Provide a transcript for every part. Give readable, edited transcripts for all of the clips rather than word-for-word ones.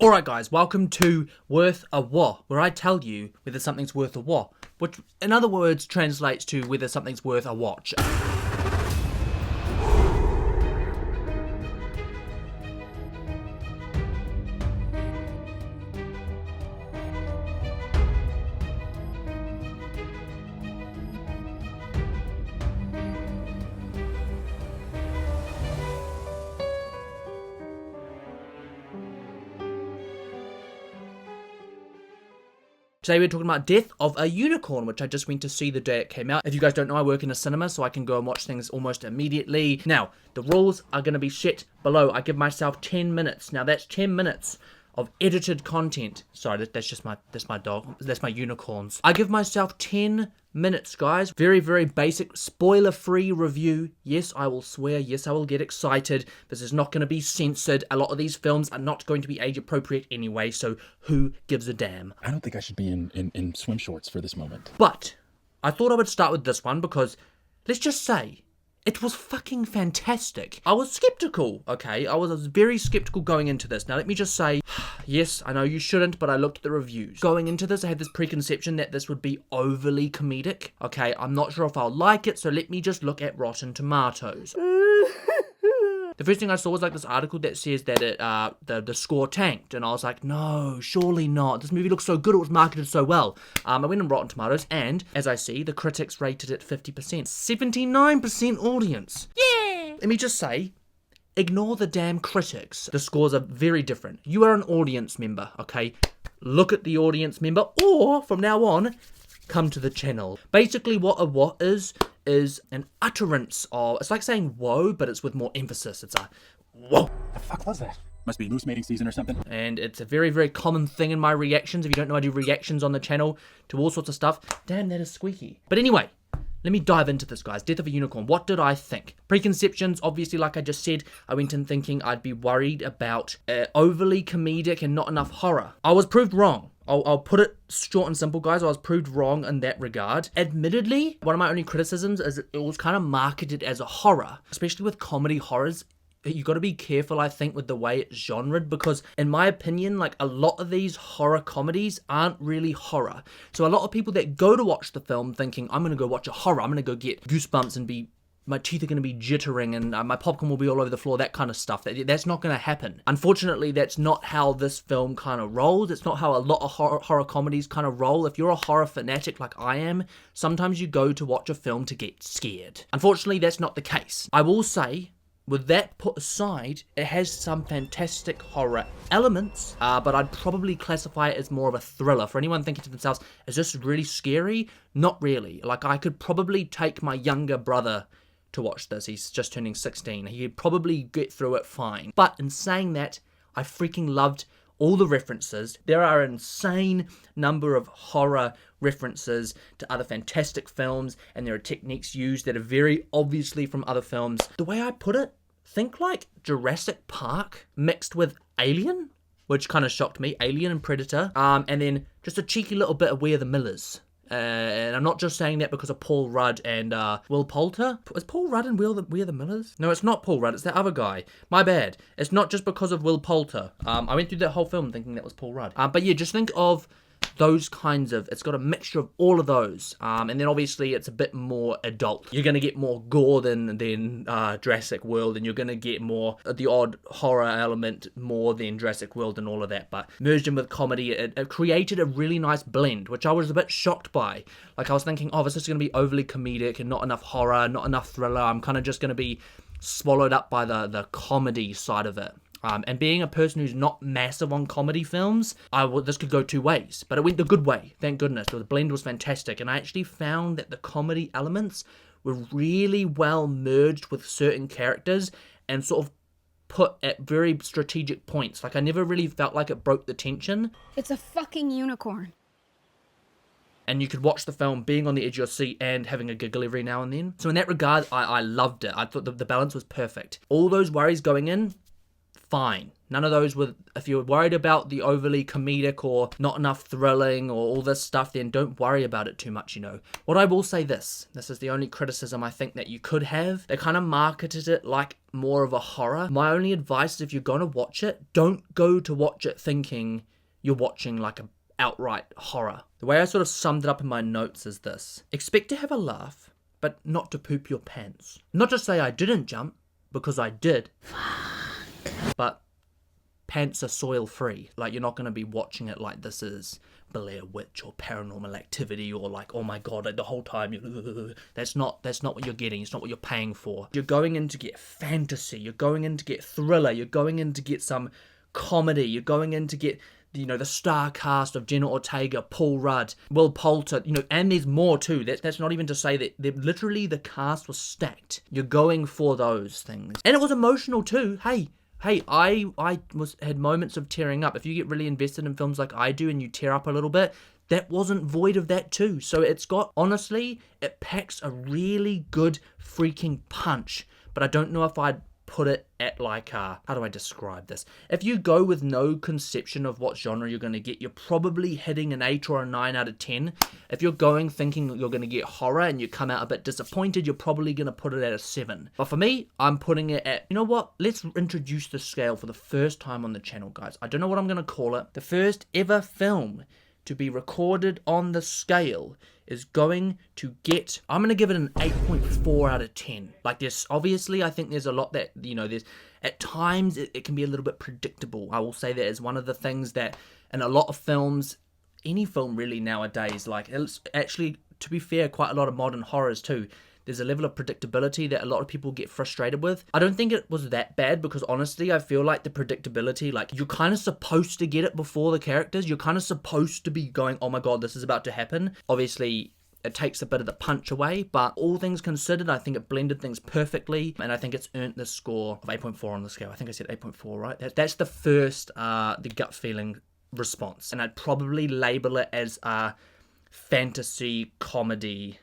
Alright guys, welcome to Worth a What, where I tell you whether something's worth a what, which in other words translates to whether something's worth a watch. Today we're talking about Death of a Unicorn, which I just went to see the day it came out. If you guys don't know, I work in a cinema, so I can go and watch things almost immediately. Now, the rules are going to be set below. I give myself 10 minutes. Now, that's 10 minutes of edited content. Sorry, that's my dog. That's my unicorns. I give myself 10 minutes, guys. Very, very basic, spoiler-free review. Yes, I will swear. Yes, I will get excited. This is not going to be censored. A lot of these films are not going to be age-appropriate anyway, so who gives a damn? I don't think I should be in swim shorts for this moment. But I thought I would start with this one because, let's just say, it was fucking fantastic. I was skeptical, okay? I was very skeptical going into this. Now, let me just say, yes, I know you shouldn't, but I looked at the reviews. Going into this, I had this preconception that this would be overly comedic, okay? I'm not sure if I'll like it, so let me just look at Rotten Tomatoes. The first thing I saw was like this article that says that the score tanked, and I was like, no, surely not. This movie looks so good, it was marketed so well. I went on Rotten Tomatoes, and as I see, the critics rated it 50%. 79% audience. Yeah! Let me just say, ignore the damn critics. The scores are very different. You are an audience member, okay? Look at the audience member, or from now on, come to the channel. Basically, what a what is an utterance of, it's like saying whoa, but it's with more emphasis. It's a whoa. The fuck was that? Must be moose mating season or something. And it's a very, very common thing in my reactions. If you don't know, I do reactions on the channel to all sorts of stuff. Damn, that is squeaky. But anyway, let me dive into this, guys. Death of a Unicorn. What did I think? Preconceptions, obviously, like I just said, I went in thinking I'd be worried about overly comedic and not enough horror. I was proved wrong. I'll put it short and simple, guys. I was proved wrong in that regard. Admittedly, one of my only criticisms is it was kind of marketed as a horror, especially with comedy horrors. You got to be careful, I think, with the way it's genred, because in my opinion, like, a lot of these horror comedies aren't really horror. So a lot of people that go to watch the film thinking, I'm going to go watch a horror, I'm going to go get goosebumps and my teeth are going to be jittering and my popcorn will be all over the floor, that kind of stuff. That's not going to happen. Unfortunately, that's not how this film kind of rolls. It's not how a lot of horror comedies kind of roll. If you're a horror fanatic like I am, sometimes you go to watch a film to get scared. Unfortunately, that's not the case. I will say, with that put aside, it has some fantastic horror elements, but I'd probably classify it as more of a thriller. For anyone thinking to themselves, is this really scary? Not really. Like, I could probably take my younger brother to watch this. He's just turning 16. He'd probably get through it fine. But in saying that, I freaking loved all the references. There are an insane number of horror references to other fantastic films, and there are techniques used that are very obviously from other films. The way I put it, think like Jurassic Park mixed with Alien, which kind of shocked me. Alien and Predator. And then just a cheeky little bit of We're the Millers. And I'm not just saying that because of Paul Rudd and Will Poulter. Is Paul Rudd and We're the Millers? No, it's not Paul Rudd. It's that other guy. My bad. It's not just because of Will Poulter. I went through that whole film thinking that was Paul Rudd. But yeah, just think of those kinds of, it's got a mixture of all of those, and then obviously it's a bit more adult. You're going to get more gore than Jurassic World, and you're going to get more the odd horror element more than Jurassic World and all of that, but merged in with comedy, it created a really nice blend, which I was a bit shocked by. Like, I was thinking, oh, this is going to be overly comedic and not enough horror, not enough thriller. I'm kind of just going to be swallowed up by the comedy side of it. And being a person who's not massive on comedy films, this could go two ways. But it went the good way, thank goodness. The blend was fantastic. And I actually found that the comedy elements were really well merged with certain characters and sort of put at very strategic points. Like, I never really felt like it broke the tension. It's a fucking unicorn. And you could watch the film being on the edge of your seat and having a giggle every now and then. So in that regard, I loved it. I thought the balance was perfect. All those worries going in, fine. None of those were, if you're worried about the overly comedic or not enough thrilling or all this stuff, then don't worry about it too much, you know. What I will say this is the only criticism I think that you could have. They kind of marketed it like more of a horror. My only advice is if you're going to watch it, don't go to watch it thinking you're watching like a outright horror. The way I sort of summed it up in my notes is this. Expect to have a laugh, but not to poop your pants. Not to say I didn't jump, because I did. But pants are soil free. Like, you're not going to be watching it like this is Blair Witch or Paranormal Activity or like, oh my god, the whole time that's not what you're getting. It's not what you're paying for. You're going in to get fantasy, you're going in to get thriller, you're going in to get some comedy, you're going in to get, you know, the star cast of Jenna Ortega, Paul Rudd, Will Poulter, you know, and there's more too. That's not even to say that literally the cast was stacked. You're going for those things. And it was emotional too. Hey, I had moments of tearing up. If you get really invested in films like I do and you tear up a little bit, that wasn't void of that too. So it's got, honestly, it packs a really good freaking punch. But I don't know if I'd put it at like how do I describe this? If you go with no conception of what genre you're going to get, you're probably hitting an 8 or a 9 out of 10. If you're going thinking you're going to get horror and you come out a bit disappointed, you're probably going to put it at a 7. But for me, I'm putting it at, you know what? Let's introduce the scale for the first time on the channel, guys. I don't know what I'm going to call it. The first ever film to be recorded on the scale is going to get, I'm going to give it an 8.4 out of 10. Like, there's, obviously, I think there's a lot that, you know, there's, at times, it can be a little bit predictable. I will say that is one of the things that, in a lot of films, any film really nowadays, like, it's actually, to be fair, quite a lot of modern horrors too, there's a level of predictability that a lot of people get frustrated with. I don't think it was that bad because honestly, I feel like the predictability, like you're kind of supposed to get it before the characters. You're kind of supposed to be going, oh my god, this is about to happen. Obviously, it takes a bit of the punch away, but all things considered, I think it blended things perfectly, and I think it's earned the score of 8.4 on the scale. I think I said 8.4, right? That's the first, the gut feeling response, and I'd probably label it as a fantasy comedy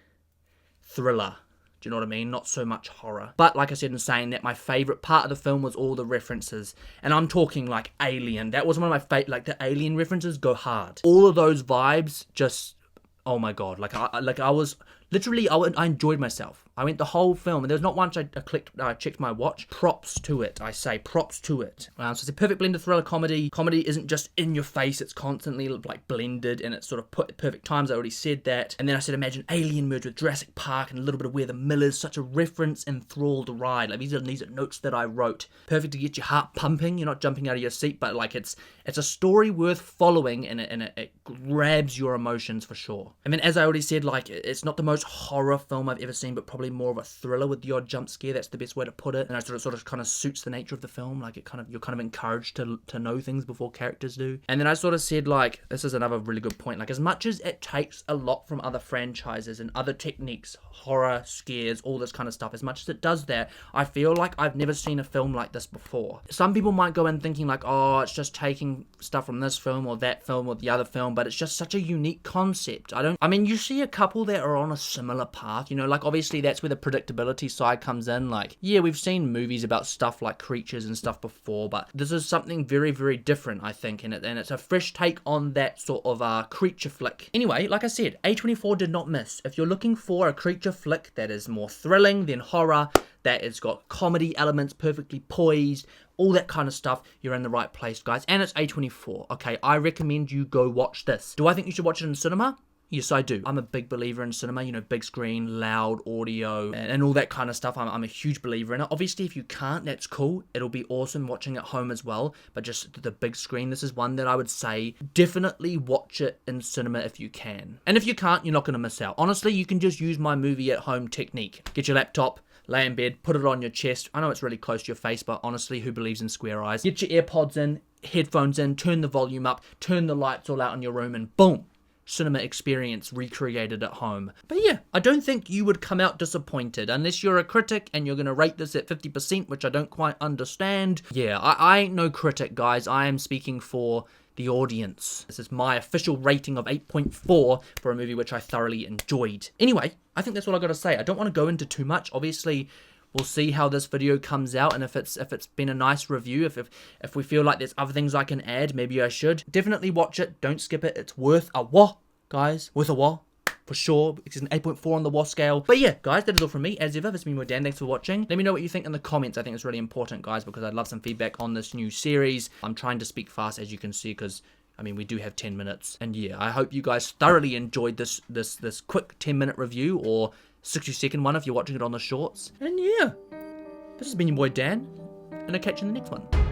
thriller. Do you know what I mean? Not so much horror. But like I said in saying that, my favourite part of the film was all the references. And I'm talking like Alien. That was one of my favourite, like the Alien references go hard. All of those vibes just, oh my god. I was, literally, I enjoyed myself. I went the whole film, and there's not once I checked my watch. Props to it, I say, props to it. So it's a perfect blend of thriller comedy. Comedy isn't just in your face, it's constantly like blended, and it's sort of put at perfect times. I already said that. And then I said, imagine Alien merged with Jurassic Park and a little bit of Where the Millers, such a reference-enthralled ride. Like these are notes that I wrote. Perfect to get your heart pumping. You're not jumping out of your seat, but like it's a story worth following, and it grabs your emotions for sure. I mean, as I already said, like it's not the most horror film I've ever seen, but probably more of a thriller with the odd jump scare. That's the best way to put it. And it sort of kind of suits the nature of the film. Like you're kind of encouraged to know things before characters do. And then I sort of said, like, this is another really good point. Like, as much as it takes a lot from other franchises and other techniques, horror, scares, all this kind of stuff, as much as it does that, I feel like I've never seen a film like this before. Some people might go in thinking like, oh, it's just taking stuff from this film or that film or the other film, but it's just such a unique concept. I mean, you see a couple that are on a similar path, you know, like obviously that's where the predictability side comes in. Like, yeah, we've seen movies about stuff like creatures and stuff before, but this is something very, very different, I think, and it's a fresh take on that sort of creature flick. Anyway, like I said, A24 did not miss. If you're looking for a creature flick that is more thrilling than horror, that it's got comedy elements, perfectly poised, all that kind of stuff, you're in the right place, guys. And it's A24. Okay, I recommend you go watch this. Do I think you should watch it in cinema? Yes, I do. I'm a big believer in cinema, you know, big screen, loud audio, and all that kind of stuff. I'm a huge believer in it. Obviously, if you can't, that's cool. It'll be awesome watching at home as well, but just the big screen, this is one that I would say definitely watch it in cinema if you can. And if you can't, you're not going to miss out. Honestly, you can just use my movie at home technique. Get your laptop, lay in bed, put it on your chest. I know it's really close to your face, but honestly, who believes in square eyes? Get your AirPods in, headphones in, turn the volume up, turn the lights all out in your room, and boom! Cinema experience recreated at home. But yeah, I don't think you would come out disappointed unless you're a critic and you're going to rate this at 50%, which I don't quite understand. Yeah, I ain't no critic, guys. I am speaking for the audience. This is my official rating of 8.4 for a movie which I thoroughly enjoyed. Anyway, I think that's all I got to say. I don't want to go into too much. Obviously, We'll see how this video comes out, and if it's been a nice review, if we feel like there's other things I can add, maybe I should. Definitely watch it. Don't skip it. It's worth a watch, guys. Worth a watch. For sure, it's an 8.4 on the WOS scale. But yeah, guys, that is all from me. As ever, this has been Dan. Thanks for watching. Let me know what you think in the comments. I think it's really important, guys, because I'd love some feedback on this new series. I'm trying to speak fast, as you can see, because I mean, we do have 10 minutes. And yeah, I hope you guys thoroughly enjoyed this quick 10-minute review, or 60-second one if you're watching it on the shorts. And yeah, this has been your boy Dan, and I'll catch you in the next one.